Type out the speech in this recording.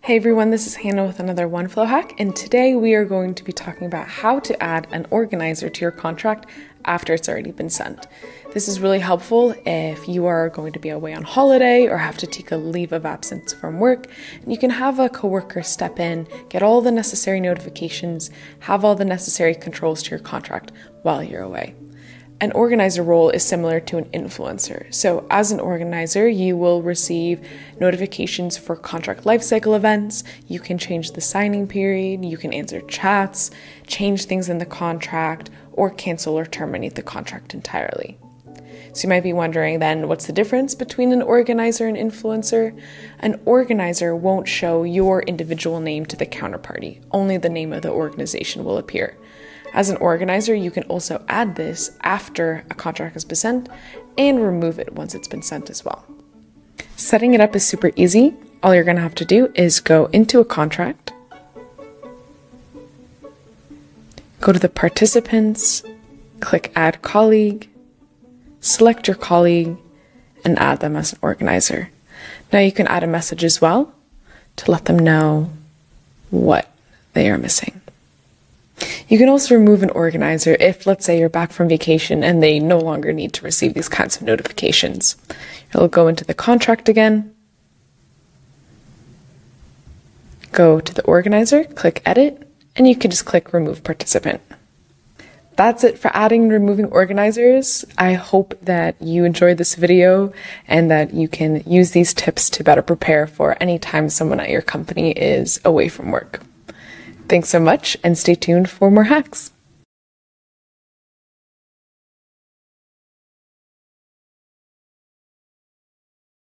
Hey everyone, this is Hannah with another Oneflow Hack, and today we are going to be talking about how to add an organizer to your contract after it's already been sent. This is really helpful if you are going to be away on holiday or have to take a leave of absence from work. You can have a coworker step in, get all the necessary notifications, have all the necessary controls to your contract while you're away. An organizer role is similar to an influencer. So as an organizer, you will receive notifications for contract lifecycle events. You can change the signing period. You can answer chats, change things in the contract, or cancel or terminate the contract entirely. So you might be wondering then, what's the difference between an organizer and influencer? An organizer won't show your individual name to the counterparty. Only the name of the organization will appear. As an organizer, you can also add this after a contract has been sent and remove it once it's been sent as well. Setting it up is super easy. All you're going to have to do is go into a contract, go to the participants, click Add Colleague, select your colleague, and add them as an organizer. Now you can add a message as well to let them know what they are missing. You can also remove an organizer if, let's say, you're back from vacation and they no longer need to receive these kinds of notifications. You'll go into the contract again, go to the organizer, click Edit, and you can just click Remove Participant. That's it for adding and removing organizers. I hope that you enjoyed this video and that you can use these tips to better prepare for any time someone at your company is away from work. Thanks so much, and stay tuned for more hacks.